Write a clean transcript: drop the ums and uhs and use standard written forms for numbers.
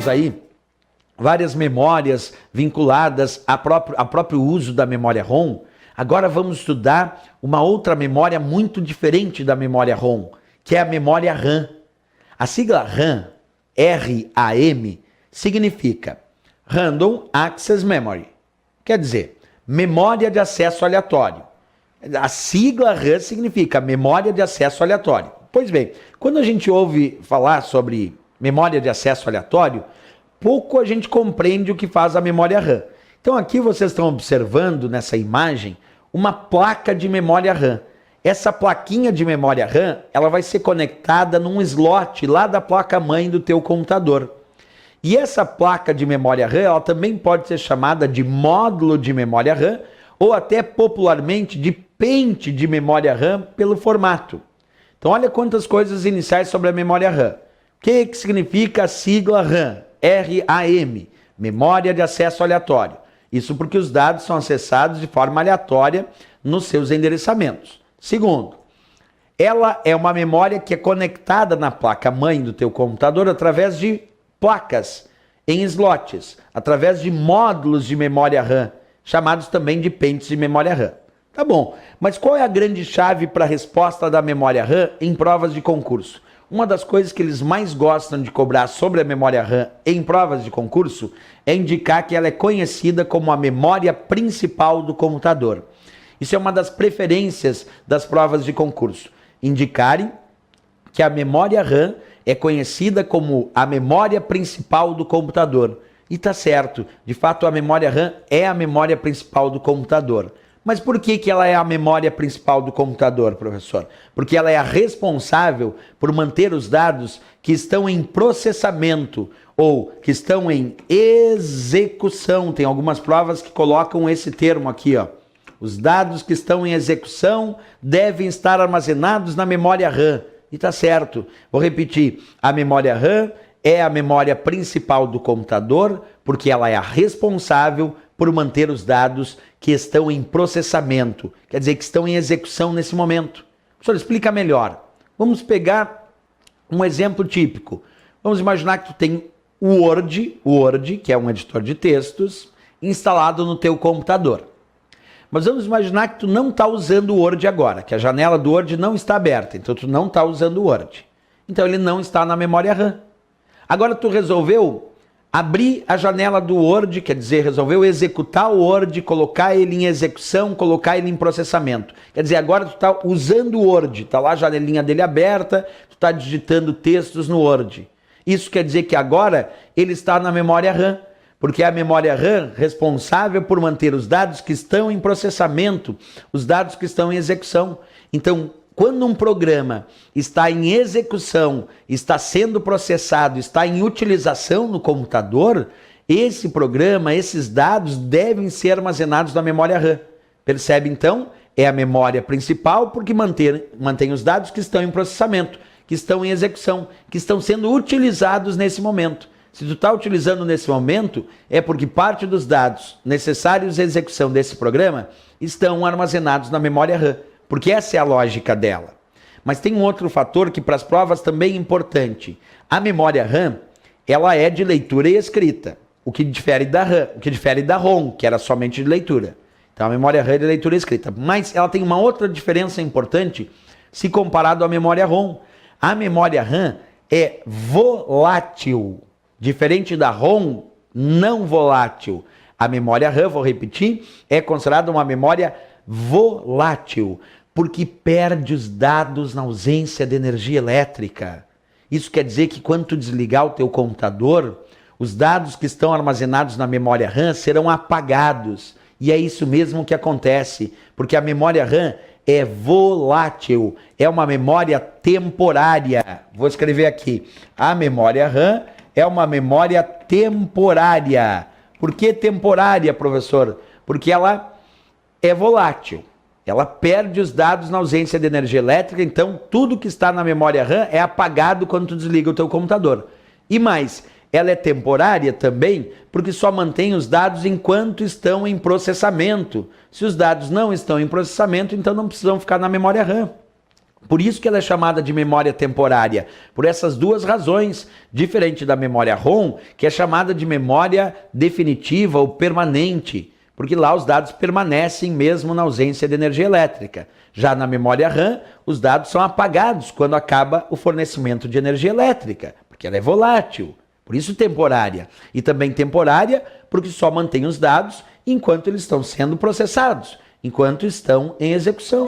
estudamos aí várias memórias vinculadas ao próprio uso da memória ROM. Agora vamos estudar uma outra memória muito diferente da memória ROM, que é a memória RAM. A sigla RAM, RAM, significa Random Access Memory. Quer dizer, memória de acesso aleatório. A sigla RAM significa memória de acesso aleatório. Pois bem, quando a gente ouve falar sobre memória de acesso aleatório, pouco a gente compreende o que faz a memória RAM. Então aqui vocês estão observando nessa imagem uma placa de memória RAM. Essa plaquinha de memória RAM, ela vai ser conectada num slot lá da placa-mãe do teu computador. E essa placa de memória RAM, ela também pode ser chamada de módulo de memória RAM ou até popularmente de pente de memória RAM pelo formato. Então olha quantas coisas iniciais sobre a memória RAM. O que significa a sigla RAM? RAM, memória de acesso aleatório. Isso porque os dados são acessados de forma aleatória nos seus endereçamentos. Segundo, ela é uma memória que é conectada na placa-mãe do teu computador através de placas em slots, através de módulos de memória RAM, chamados também de pentes de memória RAM. Tá bom, mas qual é a grande chave para a resposta da memória RAM em provas de concurso? Uma das coisas que eles mais gostam de cobrar sobre a memória RAM em provas de concurso é indicar que ela é conhecida como a memória principal do computador. Isso é uma das preferências das provas de concurso. Indicarem que a memória RAM é conhecida como a memória principal do computador. E tá certo, de fato a memória RAM é a memória principal do computador. Mas por que ela é a memória principal do computador, professor? Porque ela é a responsável por manter os dados que estão em processamento ou que estão em execução. Tem algumas provas que colocam esse termo aqui, ó. Os dados que estão em execução devem estar armazenados na memória RAM. E tá certo. Vou repetir. A memória RAM é a memória principal do computador porque ela é a responsável por manter os dados que estão em processamento. Quer dizer, que estão em execução nesse momento. Professor, explica melhor. Vamos pegar um exemplo típico. Vamos imaginar que tu tem o Word, que é um editor de textos, instalado no teu computador. Mas vamos imaginar que tu não está usando o Word agora, que a janela do Word não está aberta, então tu não está usando o Word. Então ele não está na memória RAM. Agora tu resolveu abrir a janela do Word, quer dizer, resolveu executar o Word, colocar ele em execução, colocar ele em processamento. Quer dizer, agora tu está usando o Word, está lá a janelinha dele aberta, tu está digitando textos no Word. Isso quer dizer que agora ele está na memória RAM. Porque é a memória RAM responsável por manter os dados que estão em processamento, os dados que estão em execução. Então, quando um programa está em execução, está sendo processado, está em utilização no computador, esse programa, esses dados devem ser armazenados na memória RAM. Percebe então? É a memória principal porque mantém os dados que estão em processamento, que estão em execução, que estão sendo utilizados nesse momento. Se tu está utilizando nesse momento, é porque parte dos dados necessários à execução desse programa estão armazenados na memória RAM, porque essa é a lógica dela. Mas tem um outro fator que para as provas também é importante. A memória RAM, ela é de leitura e escrita, o que difere da RAM, o que difere da ROM, que era somente de leitura. Então a memória RAM é de leitura e escrita. Mas ela tem uma outra diferença importante se comparado à memória ROM. A memória RAM é volátil. Diferente da ROM, não volátil. A memória RAM, vou repetir, é considerada uma memória volátil, porque perde os dados na ausência de energia elétrica. Isso quer dizer que quando tu desligar o teu computador, os dados que estão armazenados na memória RAM serão apagados. E é isso mesmo que acontece, porque a memória RAM é volátil, é uma memória temporária. Vou escrever aqui. A memória RAM é uma memória temporária. Por que temporária, professor? Porque ela é volátil. Ela perde os dados na ausência de energia elétrica, então tudo que está na memória RAM é apagado quando tu desliga o teu computador. E mais, ela é temporária também porque só mantém os dados enquanto estão em processamento. Se os dados não estão em processamento, então não precisam ficar na memória RAM. Por isso que ela é chamada de memória temporária, por essas duas razões, diferente da memória ROM, que é chamada de memória definitiva ou permanente, porque lá os dados permanecem mesmo na ausência de energia elétrica. Já na memória RAM, os dados são apagados quando acaba o fornecimento de energia elétrica, porque ela é volátil, por isso temporária. E também temporária porque só mantém os dados enquanto eles estão sendo processados, enquanto estão em execução.